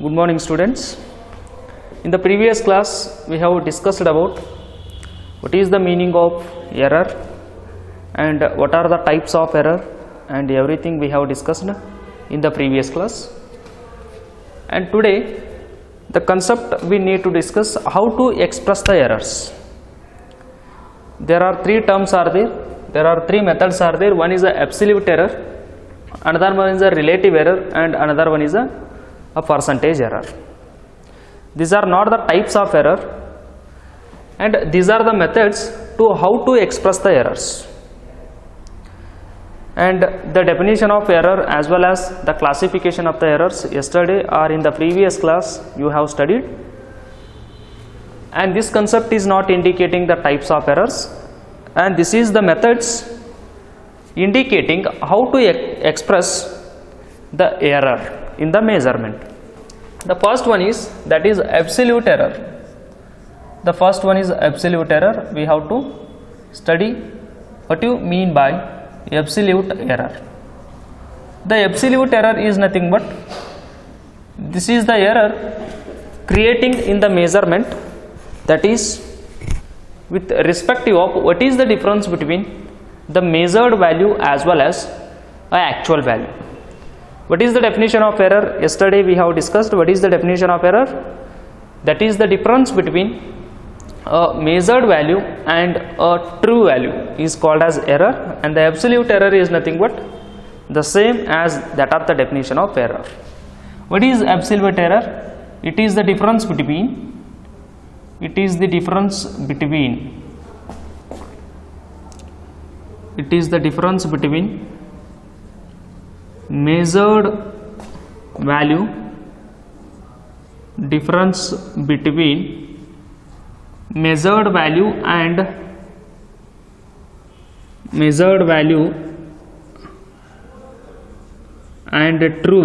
Good morning, students. In the previous class, we have discussed about what is the meaning of error and what are the types of error and everything we have discussed in the previous class. And today, the concept we need to discuss how to express the errors. There are three terms are there. There are three methods are there. One is the absolute error, another one is a relative error, and another one is a percentage error. These are not the types of error, and these are the methods to how to express the errors. And the definition of error as well as the classification of the errors yesterday or in the previous class you have studied. And this concept is not indicating the types of errors, and this is the methods indicating how to express the error in the measurement. The first one is that is absolute error. The first one is absolute error. We have to study what you mean by absolute error. The absolute error is nothing but this is the error creating in the measurement, that is with respective of what is the difference between the measured value as well as actual value. What is the definition of error? Yesterday we have discussed what is the definition of error. That is the difference between a measured value and a true value is called as error, and the absolute error is nothing but the same as that of the definition of error. What is absolute error? It is the difference between measured value and true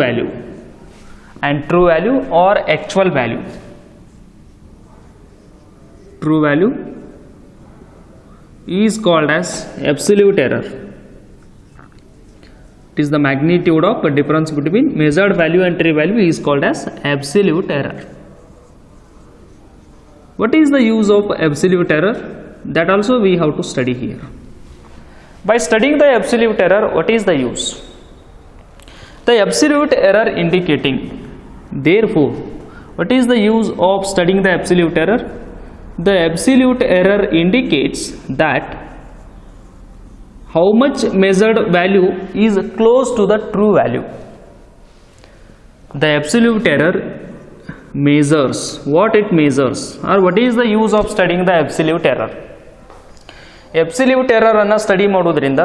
value or actual value. True value is called as absolute error. It is the magnitude of the difference between measured value and true value is called as absolute error. What is the use of absolute error? That also we have to study here. By studying the absolute error, what is the use? The absolute error indicating. Therefore, what is the use of studying the absolute error? The absolute error indicates that how much measured value is close to the true value. The absolute error measures what it measures, or what is the use of studying the absolute error? Absolute error ಅನ್ನು study ಮಾಡೋದ್ರಿಂದ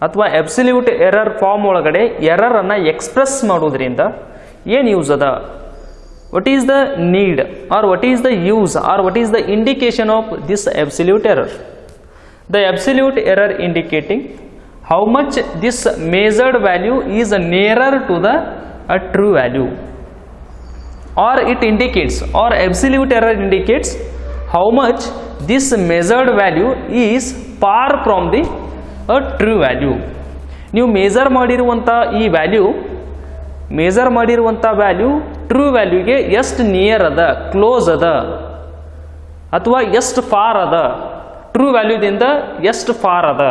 ಅಥವಾ absolute error form ಒಳಗಡೆ error ಅನ್ನು express ಮಾಡೋದ್ರಿಂದ ಏನು use ಅದ? What is the need or what is the use or what is the indication of this absolute error? The absolute error indicating how much this measured value is nearer to the true value, or it indicates, or absolute error indicates how much this measured value is far from the true value. ನೀವು measure ಮಾಡಿರುವಂಥ value true ವ್ಯಾಲ್ಯೂಗೆ ಎಷ್ಟು near ಅದ, close ಅದ, ಅಥವಾ ಎಷ್ಟು for ಅದ, true ವ್ಯಾಲ್ಯೂದಿಂದ ಎಷ್ಟು for ಅದ,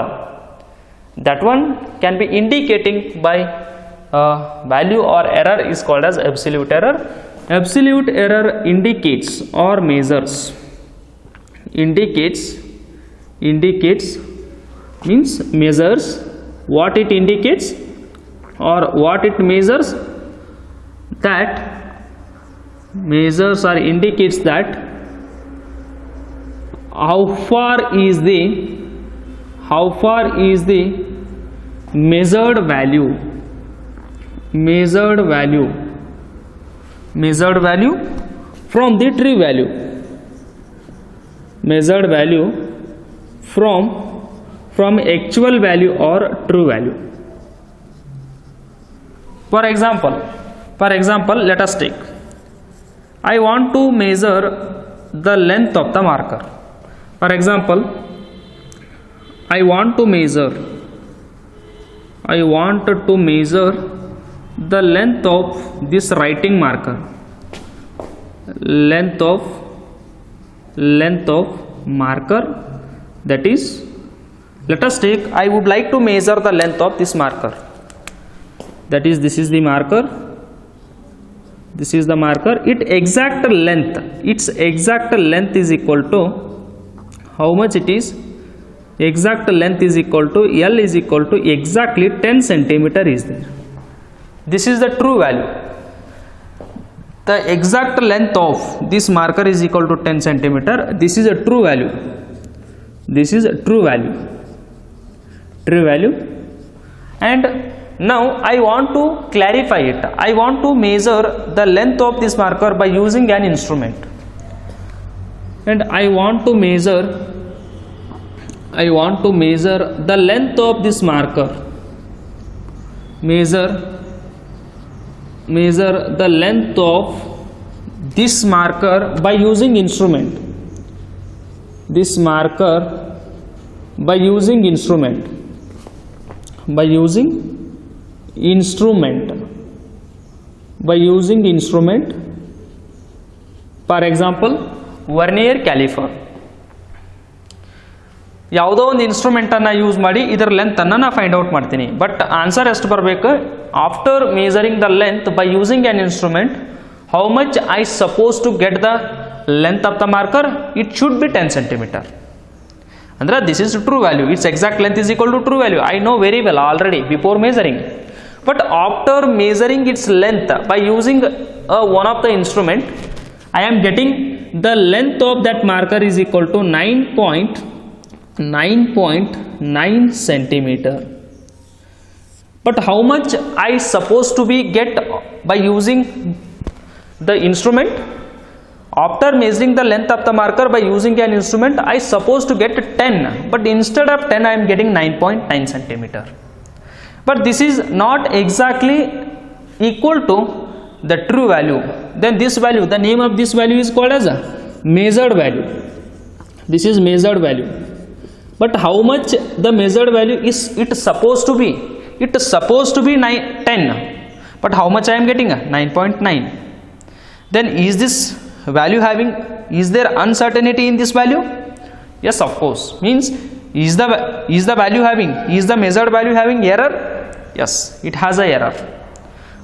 that one can be indicating by value or error is called as absolute error. Absolute error indicates or measures, indicates means measures what it indicates or what it measures, that measures or indicates that how far is the measured value from the true value, measured value from actual value or true value. For example, let us take, I want to measure the length of the marker. For example, I want to measure the length of this writing marker. length of marker, that is, let us take, I would like to measure the length of this marker, that is, this is the marker, this is the marker. Its exact length is equal to, how much it is? Exact length is equal to, L is equal to exactly 10 centimeter is there. This is the true value. The exact length of this marker is equal to 10 centimeter. This is a true value. This is a true value. True value. And now I want to clarify it. I want to measure the length of this marker by using an instrument. And I want to measure the length of this marker. Measure the length of this marker by using instrument. This marker by using instrument. By using instrument. For example, vernier caliper. ಯಾವುದೋ ಒಂದು ಇನ್ಸ್ಟ್ರೂಮೆಂಟನ್ನು use ಮಾಡಿ ಇದರ ಲೆಂತನ್ನು ನಾನು find out ಮಾಡ್ತೀನಿ. But answer ಎಷ್ಟು ಬರಬೇಕು? After measuring the length by using an instrument, how much I suppose to get the length of the marker? It should be 10 centimeter. ಅಂದ್ರೆ this is true value. It's exact length is equal to true value. I know very well already before measuring. But after measuring its length by using one of the instrument, I am getting the length of that marker is equal to 9.9 centimeter. But how much I supposed to be get by using the instrument? After measuring the length of the marker by using an instrument, I supposed to get 10, but instead of 10 I am getting 9.9 centimeter. But this is not exactly equal to the true value. Then this value, the name of this value is called as a measured value. This is measured value. But how much the measured value is it supposed to be? It is supposed to be 10. But how much I am getting? 9.9. Then is this value having, is there uncertainty in this value? Yes, of course. Means is the value having, is the measured value having error? Yes, it has a error.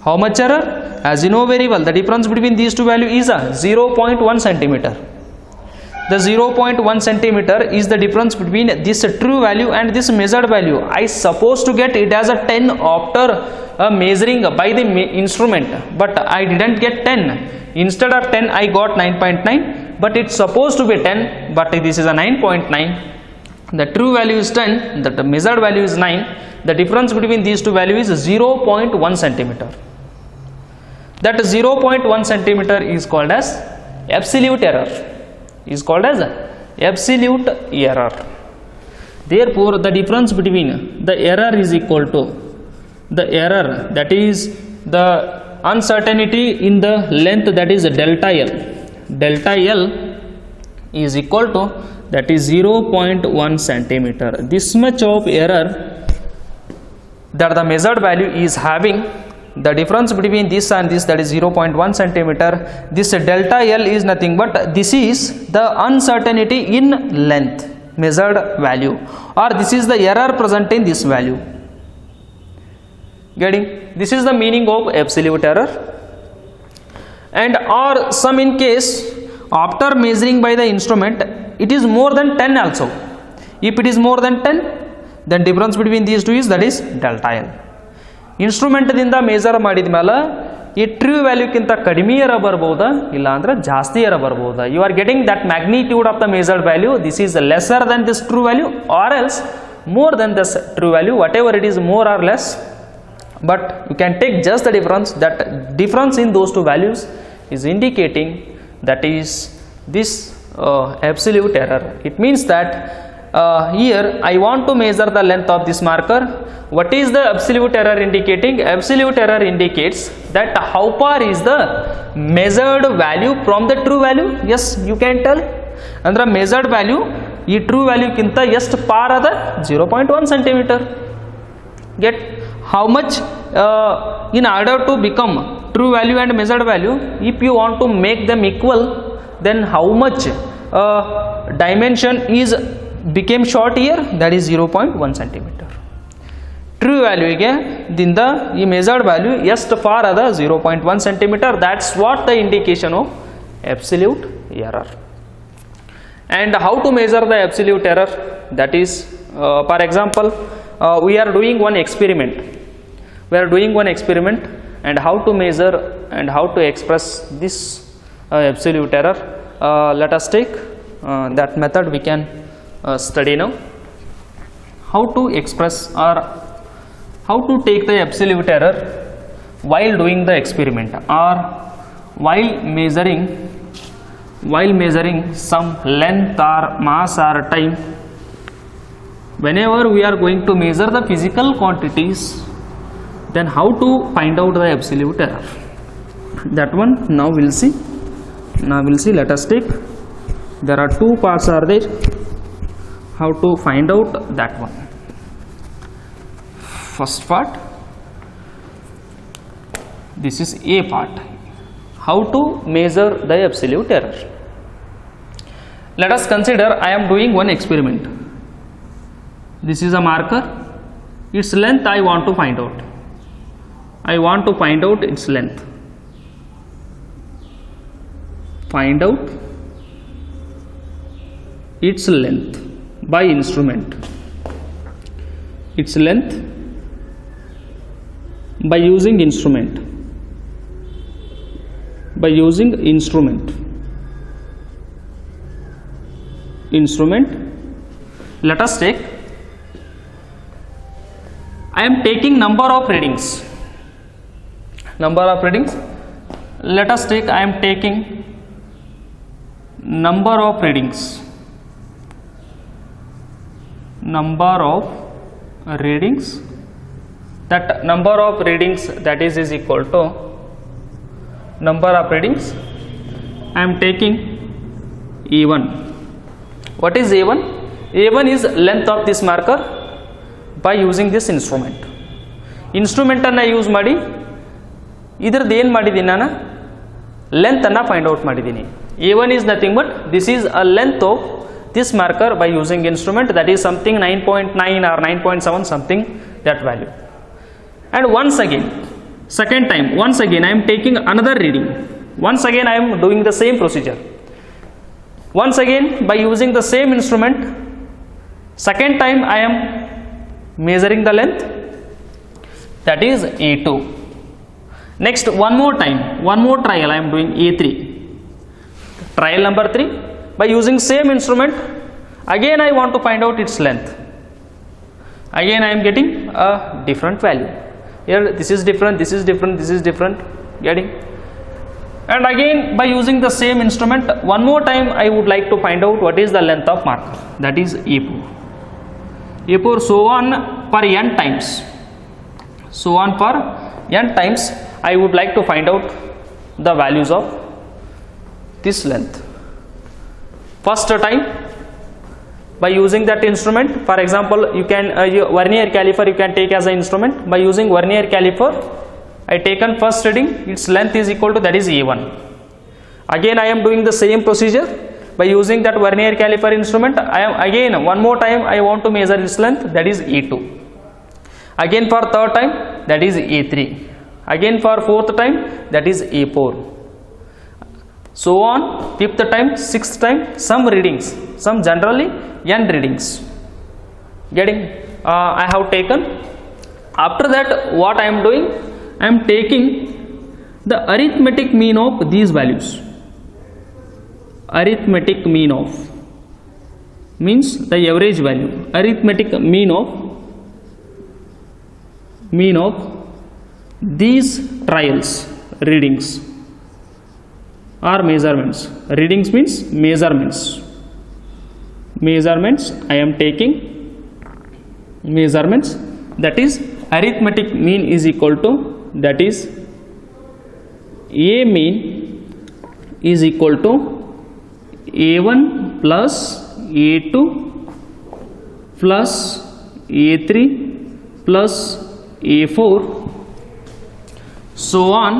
How much error? As you know very well, the difference between these two values is a 0.1 centimeter. The 0.1 centimeter is the difference between this true value and this measured value. I supposed to get it as a 10 after measuring by the instrument, but I didn't get 10. Instead of 10 I got 9.9, but it's supposed to be 10, but this is a 9.9. The true value is 10, the measured value is 9. The difference between these two values is 0.1 centimeter. That 0.1 centimeter is called as absolute error. Is called as absolute error. Therefore, the difference between the error is equal to the error, that is the uncertainty in the length, that is delta L. Delta L is equal to, that is 0.1 centimeter. This much of error that the measured value is having, the difference between this and this, that is 0.1 centimeter. This delta L is nothing but this is the uncertainty in length measured value, or this is the error present in this value. Getting? This is the meaning of absolute error. And or some in case after measuring by the instrument it is more than 10 also. If it is more than 10, then difference between these two is, that is delta L. Instrument ದಿಂದ major ಮಾಡಿದ ಮೇಲೆ ಈ true ವ್ಯಾಲ್ಯೂಕ್ಕಿಂತ ಕಡಿಮೆ error ಬರಬಹುದಾ, ಇಲ್ಲ ಅಂದ್ರೆ ಜಾಸ್ತಿ error ಬರಬಹುದಾ? You are getting that magnitude of the measured value. This is lesser than this true value or else more than this true value, whatever it is, more or less, but you can take just the difference. That difference in those two values is indicating that is this absolute error. It means that here I want to measure the length of this marker. What is the absolute error indicating? Absolute error indicates that how far is the measured value from the true value. Yes, you can tell. Andra measured value ಈ true ವ್ಯಾಲ್ಯೂಕ್ಕಿಂತ ಎಷ್ಟು ಪಾರ್ ಅದ? 0.1 centimeter. Get how much in order to become true value and measured value, if you want to make them equal, then how much dimension is became short here? That is 0.1 centimeter. True value ಗೆ ದಿಂದ ಈ measured value ಎಷ್ಟು far ಅದ 0.1 centimeter. That's what the indication of absolute error. And how to measure the absolute error? That is, for example, we are doing one experiment. And how to measure and how to express this absolute error. Let us take that method we can study now. How to express or how to take the absolute error while doing the experiment or while measuring some length or mass or time. Whenever we are going to measure the physical quantities, then how to find out the absolute error? That one now we'll see. Let us take, there are two parts are there. How to find out that one? First part, this is A part. How to measure the absolute error? Let us consider I am doing one experiment. This is a marker. Its length I want to find out. Its length. Find out its length by instrument. Its length by using instrument. Let us take, I am taking number of readings. Let us take, I am taking number of readings. That number of readings that is equal to number of readings I am taking A1. What is A1? A1 is length of this marker by using this instrument. Instrument ಅನ್ನು use ಮಾಡಿ ಇದರದ್ದು ಏನು ಮಾಡಿದ್ದೀನಿ ನಾನು length ಅನ್ನು find out ಮಾಡಿದ್ದೀನಿ. A1 is nothing but this is a length of this marker by using instrument, that is something 9.9 or 9.7 something, that value. And once again, second time, once again I am taking another reading. Once again I am doing the same procedure. Once again by using the same instrument, second time I am measuring the length, that is A2. Next, one more time, one more trial I am doing A3. Trial number 3, by using same instrument, again I want to find out its length. Again I am getting a different value. Here this is different, this is different, this is different, getting. And again by using the same instrument, one more time I would like to find out what is the length of marker, that is A4. A4, so on for n times. So on for n times I would like to find out the values of this length. First time by using that instrument, for example you can vernier caliper you can take as an instrument. By using vernier caliper I taken first reading, its length is equal to, that is A1. Again I am doing the same procedure by using that vernier caliper instrument. I am again one more time I want to measure its length, that is A2. Again for third time, that is A3. Again for fourth time, that is A4. So on fifth time, sixth time, some readings, some generally n readings getting I have taken. After that what I am doing, I am taking the arithmetic mean of these values. Arithmetic mean of means the average value. Arithmetic mean of these trials, readings or measurements. Readings means measurements. I am taking measurements, that is arithmetic mean is equal to, that is A mean is equal to A1 plus A2 plus A3 plus A4 so on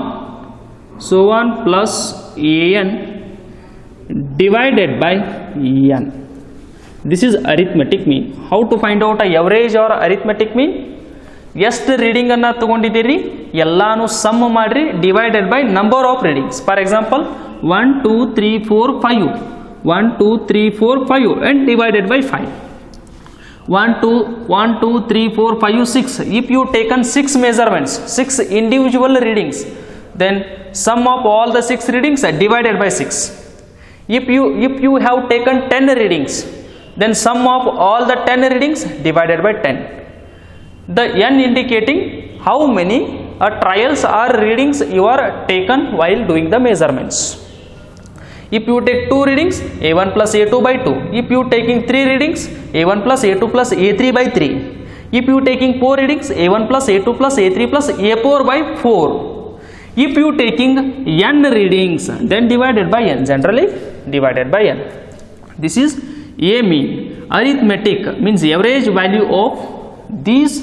so on plus an divided by n. This is arithmetic mean. How to find out a average or arithmetic mean? ಎಷ್ಟು reading ಅನ್ನು ತಗೊಂಡಿದ್ದೀರಿ ಎಲ್ಲಾನು some ಮಾಡ್ರಿ divided by number of readings. For example 1 2 3 4 5 1 2 3 4 5 and divided by 5. 1 2 3 4 5 6. If you taken 6 measurements, 6 individual readings, then sum of all the 6 readings are divided by 6. If you have taken 10 readings, then sum of all the 10 readings divided by 10. The n indicating how many trials or readings you are taken while doing the measurements. If you take 2 readings, a1 plus a2 by 2. If you taking 3 readings, a1 plus a2 plus a3 by 3. If you taking 4 readings, a1 plus a2 plus a3 plus a4 by 4. If you taking n readings, then divided by n, generally divided by n. This is a mean. Arithmetic means average value of these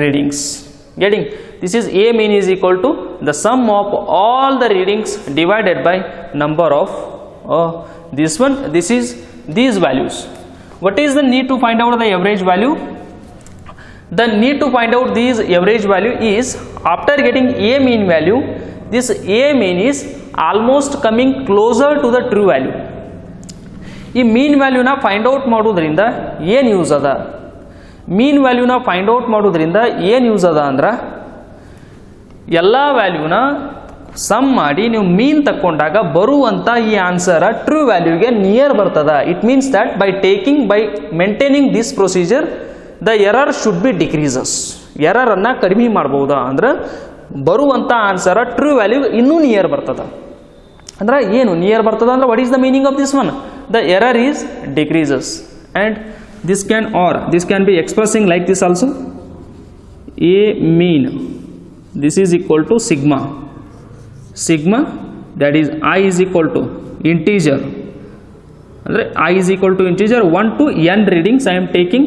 readings. Getting? This is a mean is equal to the sum of all the readings divided by number of this one. This is these values. What is the need to find out the average value? The need to find out these average value is after getting a mean value, this a mean is almost coming closer to the true value. ಈ ಮೀನ್ ವ್ಯಾಲ್ಯೂನ find out ಮಾಡೋದ್ರಿಂದ ಏನು use ಅದ? ಮೀನ್ ವ್ಯಾಲ್ಯೂನ find out ಮಾಡೋದ್ರಿಂದ ಏನು use ಅದ ಅಂದ್ರೆ ಎಲ್ಲ ವ್ಯಾಲ್ಯೂನ some ಮಾಡಿ ನೀವು ಮೀನ್ ತಕ್ಕೊಂಡಾಗ ಬರುವಂಥ ಈ ಆನ್ಸರ್ ಟ್ರೂ ವ್ಯಾಲ್ಯೂಗೆ ನಿಯರ್ ಬರ್ತದ. It means that by maintaining this procedure the error should be decreases. ಎರರನ್ನು ಕಡಿಮೆ ಮಾಡ್ಬೋದಾ ಅಂದ್ರೆ ಬರುವಂಥ ಆನ್ಸರ್ ಟ್ರೂ ವ್ಯಾಲ್ಯೂ ಇನ್ನೂ ನಿಯರ್ ಬರ್ತದ. ಅಂದ್ರೆ ಏನು ನಿಯರ್ ಬರ್ತದ ಅಂದ್ರೆ what is the meaning of this one? The error is decreases, and this can be expressing like this also. A mean, this is equal to sigma, that is I is equal to integer. I is equal to integer 1 to n readings I am taking.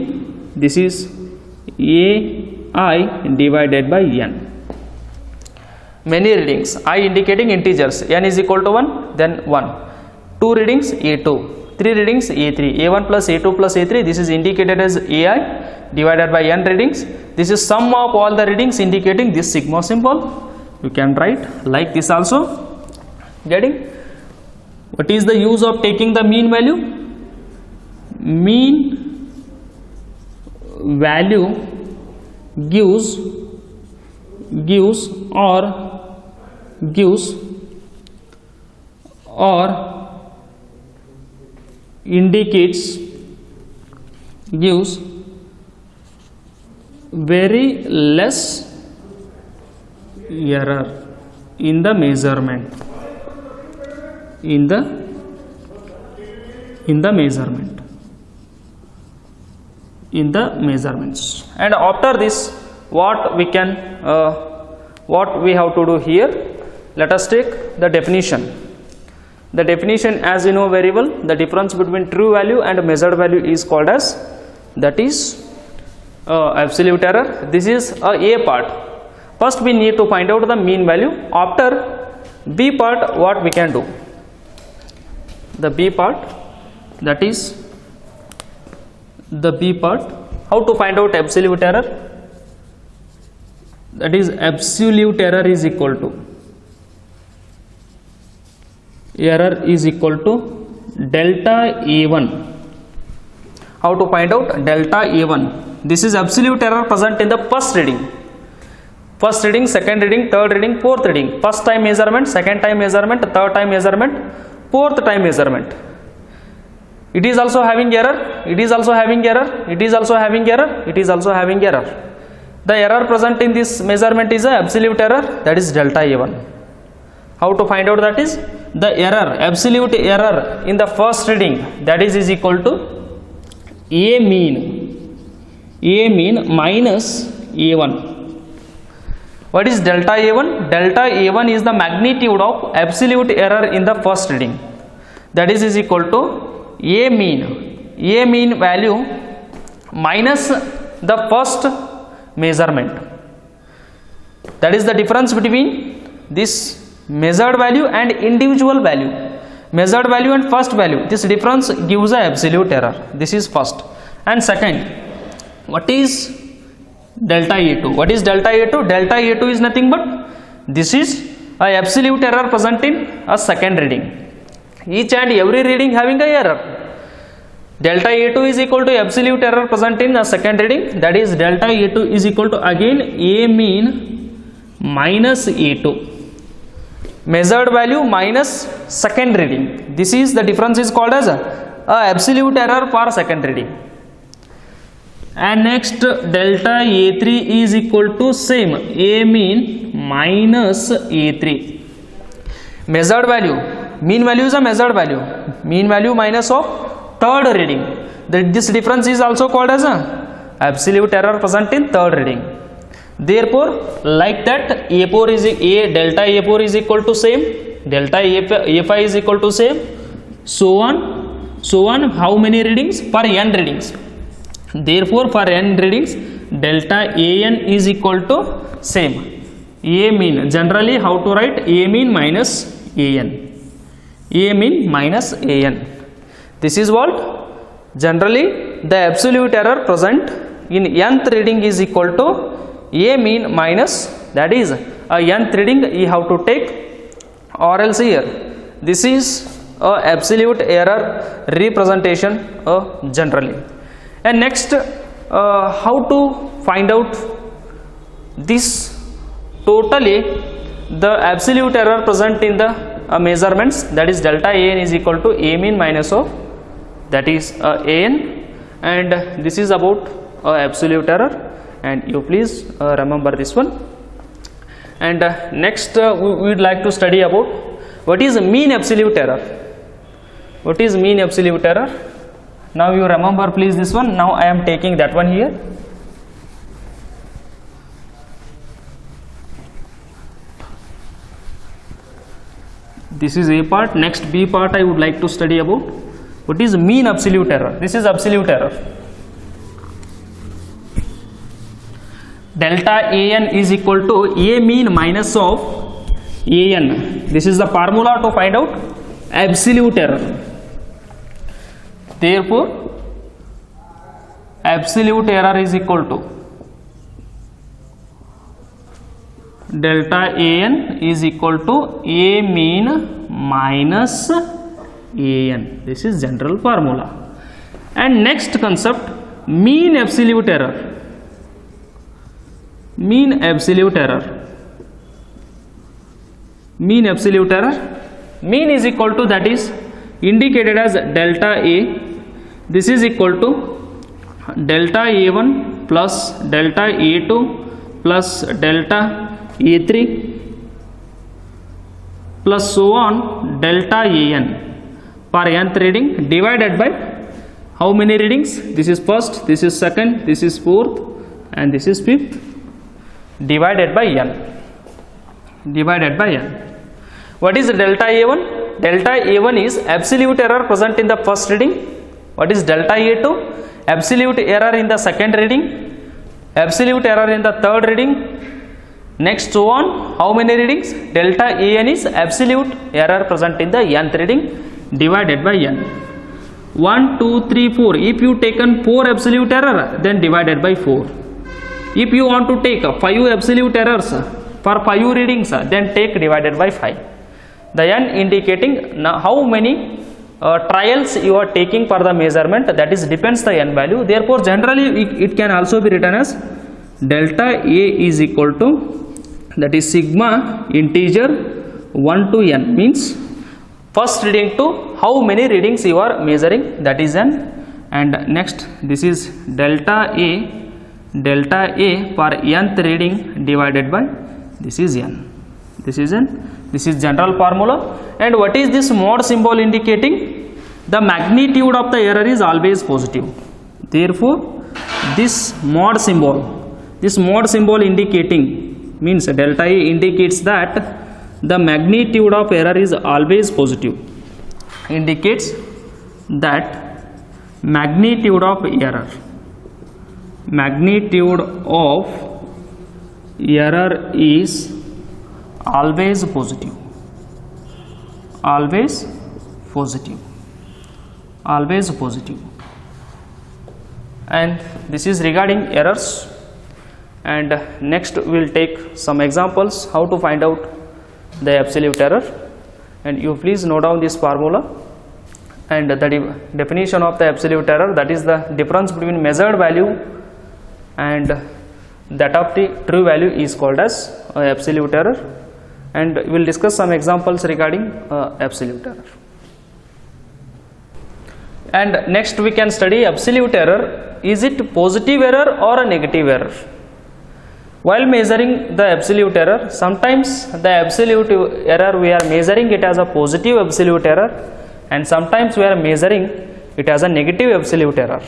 This is ai divided by n. Many readings, I indicating integers, n is equal to 1, then 1. 2 readings a2, 3 readings a3, a1 plus a2 plus a3, this is indicated as ai divided by n readings. This is sum of all the readings indicating this sigma symbol. You can write like this also. Getting? What is the use of taking the mean value? Mean value gives very less error in the measurement. In the measurements. And after this, what we have to do here? Let us take the definition. The definition, as you know very well, the difference between true value and measured value is called as, that is absolute error. This is a part. First we need to find out the mean value. After B part, what we can do? The B part, that is the B part. How to find out absolute error? That is absolute error is equal to delta A1. How to find out delta A1? This is absolute error present in the first reading, second reading, third reading, fourth reading. First time measurement, second time measurement, third time measurement, fourth time measurement. It is also having error. The error present in this measurement is a absolute error, that is delta A1. How to find out that is? The error, absolute error in the first reading, that is equal to A mean minus A1. What is delta A1? Delta A1 is the magnitude of absolute error in the first reading, that is equal to A mean value minus the first measurement. That is the difference between this measured value and individual value, measured value and first value, this difference gives a absolute error. This is first. And second, what is delta A2? What is delta A2? Delta A2 is nothing but this is a absolute error present in a second reading. Each and every reading having a error. Delta A2 is equal to absolute error present in a second reading, that is delta A2 is equal to again A mean minus A2, measured value minus second reading. This is the difference is called as a absolute error for second reading. And next delta A3 is equal to same A mean minus A3, measured value, mean value is a measured value, mean value minus of third reading. This difference is also called as a absolute error present in third reading. Therefore, like that A4 is delta A4 is equal to same, delta A5 is equal to same, so on. How many readings? For n readings. Therefore, for n readings, delta AN is equal to same. A mean, generally how to write? A mean minus AN. A mean minus AN. This is what generally the absolute error present in nth reading is equal to A mean minus, that is a nth reading you have to take, or else here this is a absolute error representation generally. And next how to find out this totally the absolute error present in the measurements, that is delta AN is equal to A mean minus of, that is AN, and this is about absolute error, and you please remember this one. And next we would like to study about what is mean absolute error. What is mean absolute error? Now you remember please this one. Now I am taking that one here. This is A part. Next B part I would like to study about what is mean absolute error. This is absolute error. Delta AN is equal to A mean minus of AN. This is the formula to find out absolute error. Therefore, absolute error is equal to delta AN is equal to A mean minus AN. This is general formula. And next concept, mean absolute error. Mean absolute error. Mean absolute error. Mean is equal to, that is indicated as delta A. This is equal to delta A1 plus delta A2 plus delta A3 plus so on delta AN for nth reading divided by how many readings? This is first, this is second, this is fourth, and this is fifth, divided by n. Divided by n. What is delta A1? Delta A1 is absolute error present in the first reading. What is delta A2? Absolute error in the second reading, absolute error in the third reading. Next so on, how many readings? Delta AN is absolute error present in the nth reading divided by n. 1, 2, 3, 4. If you taken 4 absolute error, then divided by 4. If you want to take 5 absolute errors for 5 readings, then take divided by 5. The n indicating how many trials you are taking for the measurement, that is depends the n value. Therefore, generally it can also be written as delta A is equal to, that is sigma integer 1 to n, means first reading to how many readings you are measuring, that is n. And next this is delta A for nth reading divided by, this is n. This is n. This is general formula. And what is this mod symbol indicating? The magnitude of the error is always positive. Therefore, this mod symbol indicating, means delta A indicates that the magnitude of error is always positive. Indicates that magnitude of error is always positive. always positive, always positive. And this is regarding errors. And next we will take some examples how to find out the absolute error. And you please note down this formula. And the definition of the absolute error, that is the difference between measured value and that of the true value, is called as absolute error. And we will discuss some examples regarding absolute error. And next we can study absolute error. Is it positive error or a negative error? While measuring the absolute error, sometimes the absolute error we are measuring it as a positive absolute error, and sometimes we are measuring it as a negative absolute error.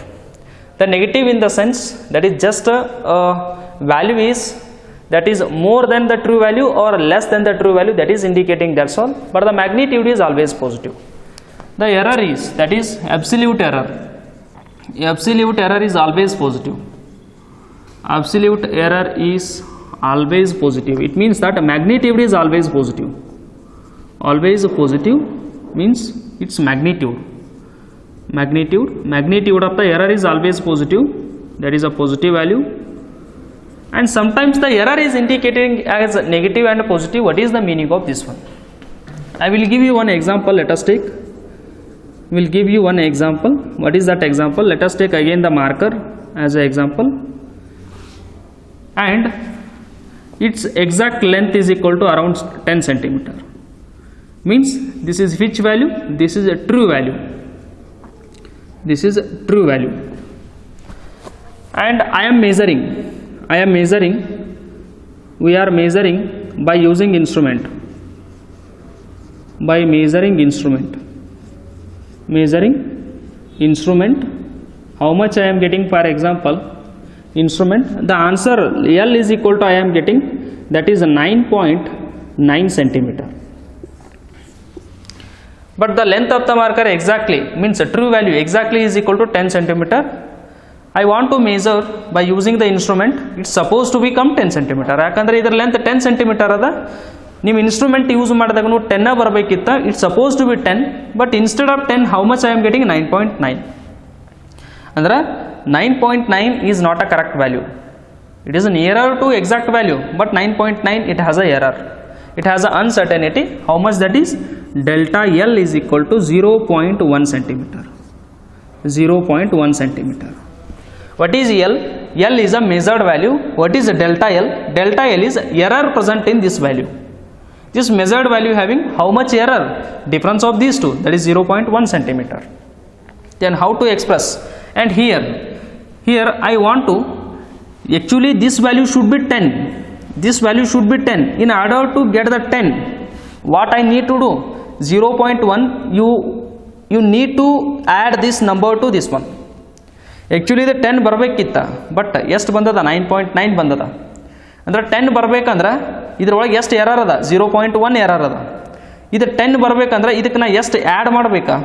The negative in the sense that is just a value is that is more than the true value or less than the true value, that is indicating, that's all, but the magnitude is always positive. The error is, that is absolute error. Absolute error is always positive. Absolute error is always positive. It means that magnitude is always positive. Always positive means its magnitude. Magnitude of the error is always positive. That is a positive value. And sometimes the error is indicating as negative and positive. What is the meaning of this one? I will give you one example. Let us take. We will give you one example. What is that example? Let us take again the marker as an example. And its exact length is equal to around 10 centimeter. Means this is which value? This is a true value. This is a true value. And I am measuring. We are measuring by using instrument. By measuring instrument. How much I am getting, for example, instrument, the answer L is equal to, I am getting, that is 9.9 centimeter. But the length of the marker exactly means a true value exactly is equal to 10 centimeter. I want to measure by using the instrument. It's supposed to become 10 centimeter. ಯಾಕಂದ್ರೆ ಇದರ length 10 centimeter ಅದ. ನೀವು instrument use ಮಾಡಿದಾಗ 10 ಬರಬೇಕಿತ್ತ. It's supposed to be 10, but instead of 10, how much I am getting? 9.9. ಅಂದ್ರೆ 9.9 is not a correct value. It is nearer to exact value, but 9.9 it has a error. It has an uncertainty. How much that is? Delta L is equal to 0.1 centimeter. 0.1 centimeter. What is L? L is a measured value. What is delta L? Delta L is error present in this value. This measured value having how much error? Difference of these two, that is 0.1 centimeter. Then how to express? And here I want to, actually this value should be 10. This value should be 10. In order to get the 10, what I need to do? 0.1, you need to add this number to this one. Actually the 10 ಬರಬೇಕಿತ್ತ, but ಎಷ್ಟು ಬಂದದ? 9.9 ಬಂದದ. ಅಂದ್ರೆ 10 ಬರಬೇಕಂದ್ರೆ ಇದ್ರೊಳಗೆ ಎಷ್ಟು error ಅದ? 0.1 error ಅದ. ಇದು 10 ಬರಬೇಕಂದ್ರೆ ಇದಕ್ಕೆ ನಾ ಎಷ್ಟು ಆ್ಯಡ್ ಮಾಡಬೇಕಾ?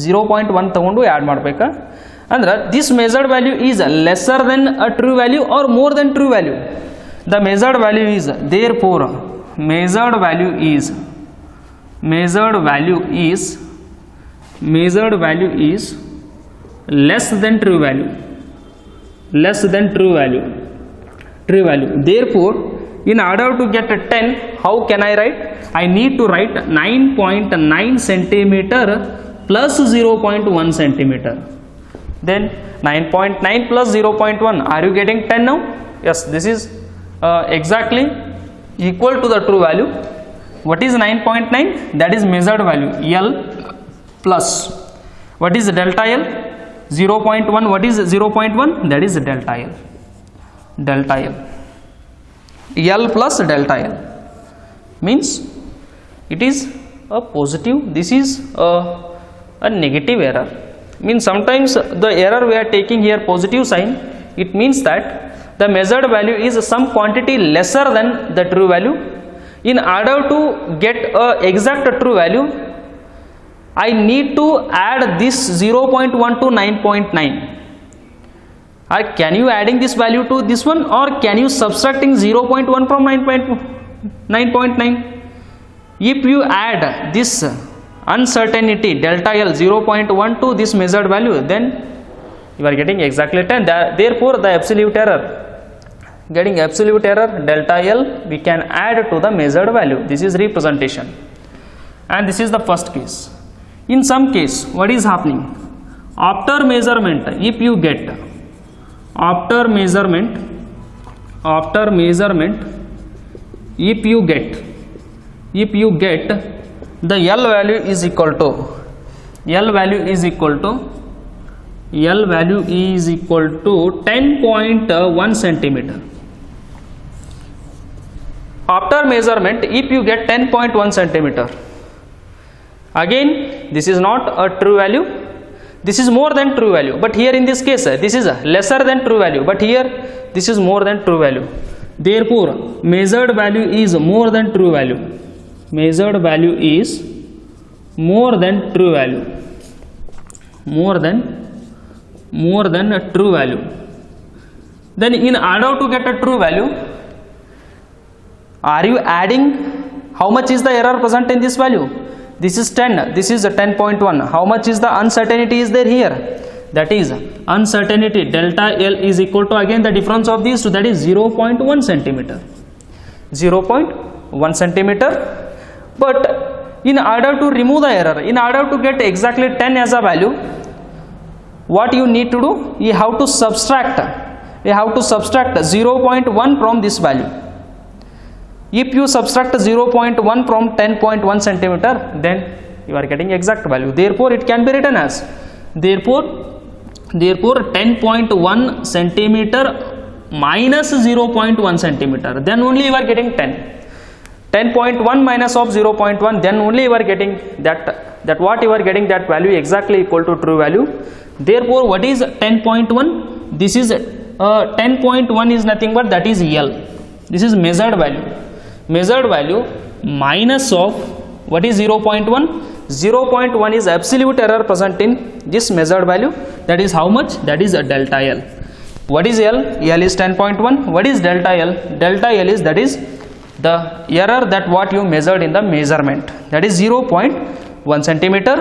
0.1 ತಗೊಂಡು ಆ್ಯಡ್ ಮಾಡಬೇಕಾ? ಅಂದ್ರೆ this measured value is lesser than a true value or more than true value. The measured value is, therefore measured value is less than true value. True value. Therefore, in order to get a 10, how can I write? I need to write 9.9 centimeter plus 0.1 centimeter. Then 9.9 plus 0.1. Are you getting 10 now? Yes, this is exactly equal to the true value. What is 9.9? That is measured value L plus what is delta L? 0.1. What is 0.1? That is delta L. L plus delta L means it is a positive. This is a negative error. Means sometimes the error we are taking here positive sign. It means that the measured value is some quantity lesser than the true value. In order to get a exact true value, I need to add this 0.1 to 9.9. Can you adding this value to this one, or can you subtracting 0.1 from 9.9? If you add this uncertainty delta L 0.1 to this measured value, then you are getting exactly 10. Therefore the absolute error, getting absolute error delta L we can add to the measured value. This is representation, and this is the first case. In some case, what is happening? After measurement, if you get after measurement, if you get the L value is equal to L value is equal to 10.1 centimeter. After measurement, if you get 10.1 centimeter, again this is not a true value, this is more than true value, but here in this case this is lesser than true value, but here this is more than true value. Therefore measured value is more than true value. Measured value is more than true value, more than a true value. Then in order to get a true value, are you adding how much is the error present in this value? This is 10, this is 10.1. How much is the uncertainty is there here? That is uncertainty delta L is equal to, again the difference of these two, that is 0.1 centimeter. 0.1 centimeter. But in order to remove the error, in order to get exactly 10 as a value, what you need to do? You have to subtract 0.1 from this value. If you subtract 0.1 from 10.1 centimeter, then you are getting exact value. Therefore it can be written as, therefore 10.1 centimeter minus 0.1 centimeter, then only you are getting 10. 10.1 minus of 0.1, then only you are getting that what you are getting, that value exactly equal to true value. Therefore what is 10.1? This is 10.1 is nothing but that is L. This is measured value. Measured value minus of what is 0.1? 0.1 is absolute error present in this measured value. That is how much? That is a delta L. What is L? L is 10.1. What is delta L? Delta L is, that is the error that what you measured in the measurement, that is 0.1 centimeter.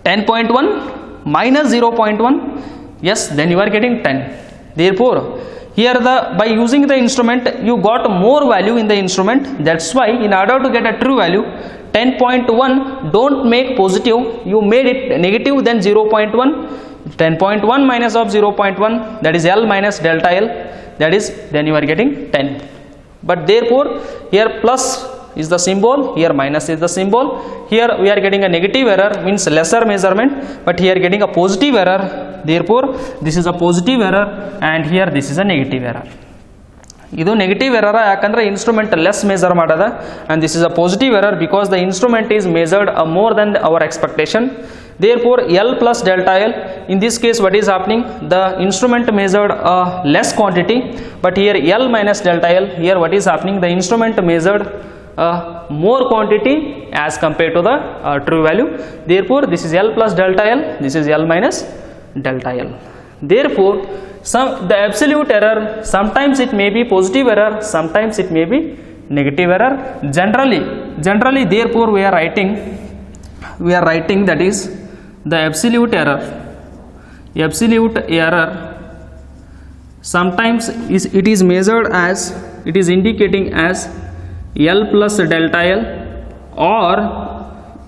10.1 minus 0.1, yes, then you are getting 10. Therefore here by using the instrument you got more value in the instrument. That's why in order to get a true value, 10.1 don't make positive, you made it negative, then 0.1. 10.1 minus of 0.1, that is L minus delta L, that is, then you are getting 10. But therefore here plus is the symbol, here minus is the symbol. Here we are getting a negative error, means lesser measurement, but here getting a positive error. Therefore this is a positive error, and here this is a negative error. Idu negative error yakandre instrument less measure madada, and this is a positive error because the instrument is measured more than our expectation. Therefore L plus delta L, in this case what is happening? The instrument measured a less quantity, but here L minus delta L, here what is happening? The instrument measured more quantity as compared to the true value. Therefore this is L plus delta L, this is L minus delta L. Therefore the absolute error, sometimes it may be positive error, sometimes it may be negative error. Generally therefore we are writing that is the absolute error sometimes it is measured as, it is indicating as L plus delta L or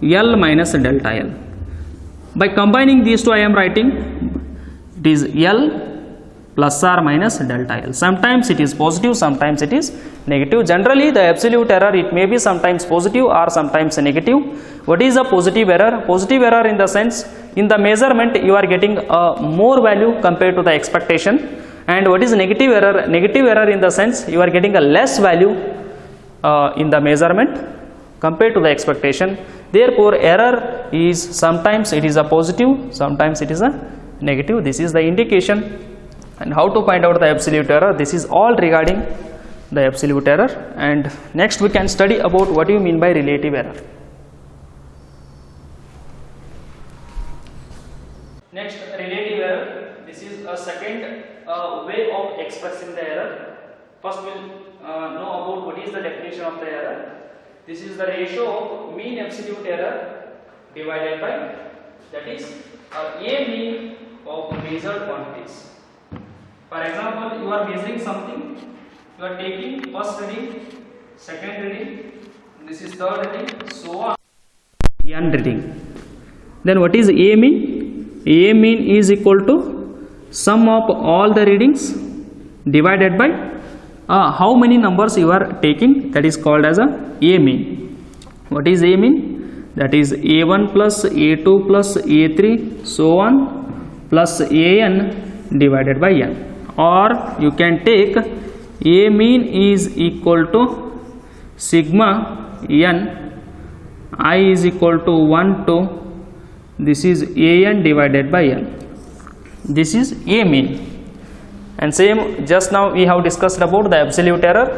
L minus delta L. By combining these two I am writing it is L plus or minus delta L. Sometimes it is positive, sometimes it is negative. Generally the absolute error, it may be sometimes positive or sometimes negative. What is a positive error? Positive error in the sense, in the measurement you are getting more value compared to the expectation. And what is negative error? Negative error in the sense you are getting a less value in the measurement compared to the expectation. Therefore error is sometimes it is a positive, sometimes it is a negative. This is the indication. And how to find out the absolute error? This is all regarding the absolute error. And next we can study about what you mean by relative error. Next, relative error. This is a second way of expressing the error. First we will know about what is the definition of the error. This is the ratio of mean absolute error divided by, that is a mean of measured quantities. For example, you are measuring something, you are taking first reading, second reading, this is third reading, so on, n reading. Then what is a mean? A mean is equal to sum of all the readings divided by how many numbers you are taking, that is called as a mean. What is a mean? That is a1 plus a2 plus a3 so on plus an divided by n. Or you can take a mean is equal to sigma n I is equal to 1 to, this is an divided by n. This is a mean. And same, just now we have discussed about the absolute error.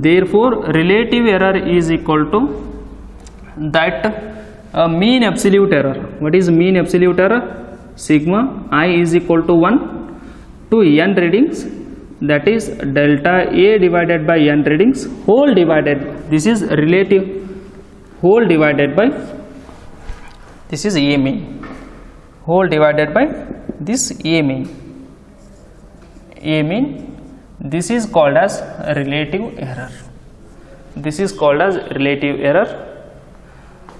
Therefore relative error is equal to that mean absolute error. What is mean absolute error? Sigma I is equal to 1 to n readings, that is delta a divided by n readings whole divided, this is relative, whole divided by, this is a mean, whole divided by this a mean. A mean, this is called as relative error. This is called as relative error.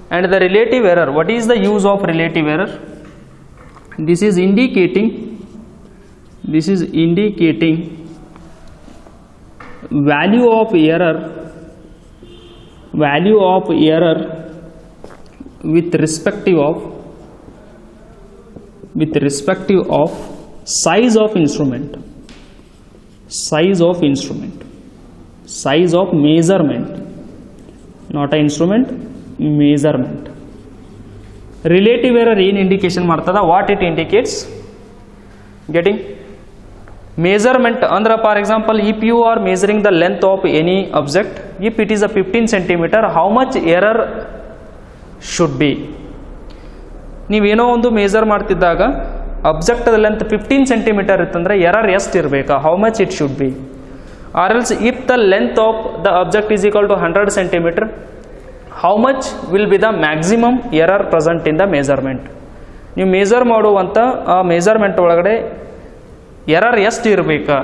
And the relative error, what is the use of relative error? This is indicating value of error with respective of size of instrument, size of measurement, not a instrument, measurement. Relative error ಏನು indication ಮಾಡ್ತದ? What it indicates? Getting measurement ಅಂದ್ರೆ for example if you are measuring the length of any object, if it is a 15 centimeter, how much error should be? ನೀವೇನೋ ಒಂದು measure ಮಾಡ್ತಿದ್ದಾಗ object length 15 centimetre ಇತ್ತಂದ್ರೆ error ಎಷ್ಟು ಇರಬೇಕು? How much it should be? Or else if the length of the object is equal to 100 centimetre, how much will be the maximum error present in the measurement? ನೀವು measure ಮಾಡುವಂಥ ಆ measurement ಒಳಗಡೆ error ಎಷ್ಟು ಇರಬೇಕು?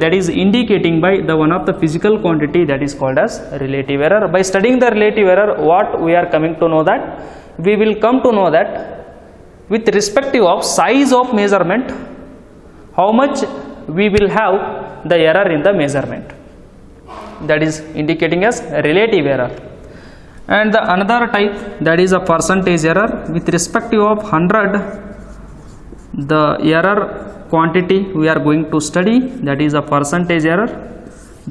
That is indicating by the one of the physical quantity, that is called as relative error. By studying the relative error, what we are coming to know that? we will come to know that with respective of size of measurement, how much we will have the error in the measurement, that is indicating as relative error. And the another type, that is a percentage error. With respective of 100, the error quantity we are going to study, that is a percentage error.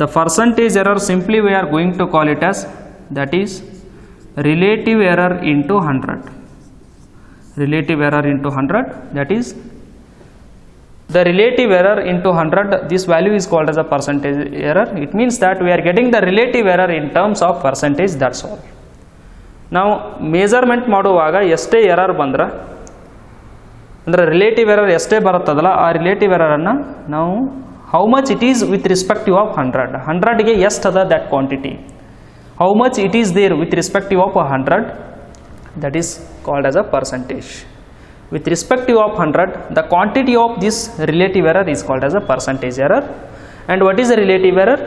The percentage error simply we are going to call it as, that is relative error into 100. Relative error into 100, that is the relative error into 100, this value is called as a percentage error. It means that we are getting the relative error in terms of percentage, that's all. Now measurement ಮಾಡುವಾಗ ಎಷ್ಟೇ error ಬಂದ್ರೆ ಅಂದರೆ relative error ಎಷ್ಟೇ ಬರುತ್ತದಲ್ಲ ಆ relative ಎರರನ್ನು ನಾವು how much it is with respective of 100ಗೆ ಎಷ್ಟದ that quantity, how much it is there with respective of 100, that is called as a percentage. With respective of 100, the quantity of this relative error is called as a percentage error. And what is the relative error?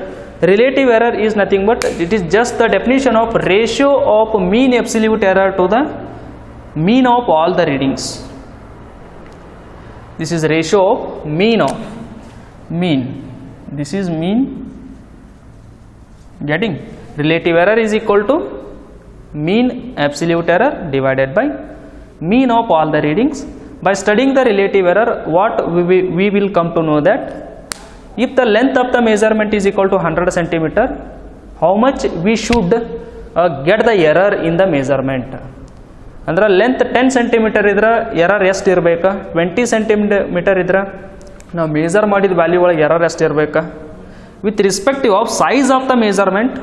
Relative error is nothing but it is just the definition of ratio of mean absolute error to the mean of all the readings. This is ratio of mean. This is mean. Getting? Relative error is equal to mean absolute error divided by mean of all the readings. By studying the relative error, what we will come to know that if the length of the measurement is equal to 100 centimeter, how much we should get the error in the measurement? ಅಂದ್ರೆ length 10 centimetre ಇದ್ರೆ error ಎಷ್ಟು ಇರಬೇಕು? 20 centimetre ಇದ್ರೆ ನಾವು major ಮಾಡಿದ value ಒಳಗೆ error ಎಷ್ಟು ಇರಬೇಕು? With respective of size of the measurement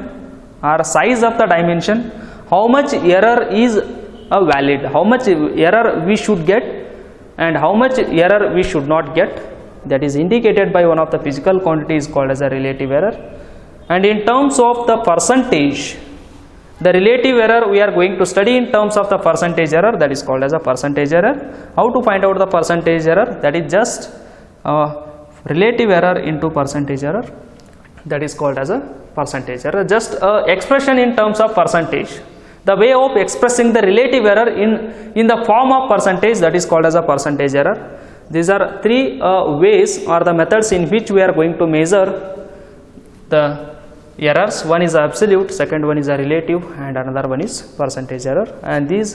or size of the dimension, how much error is valid, how much error we should get and how much error we should not get, that is indicated by one of the physical quantities called as a relative error. And in terms of the percentage, The relative error we are going to study in terms of the percentage error, that is called as a percentage error. How to find out the percentage error? That is just relative error into percentage error, that is called as a percentage error. Just expression in terms of percentage. The way of expressing the relative error in the form of percentage, that is called as a percentage error. These are three ways or the methods in which we are going to measure the errors. One is absolute, second one is a relative, and another one is percentage error. And these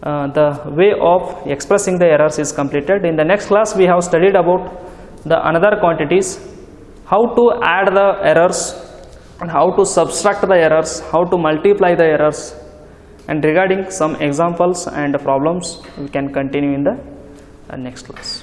the way of expressing the errors is completed. In the next class we have studied about the another quantities, how to add the errors and how to subtract the errors, how to multiply the errors, and regarding some examples and problems we can continue in the next class.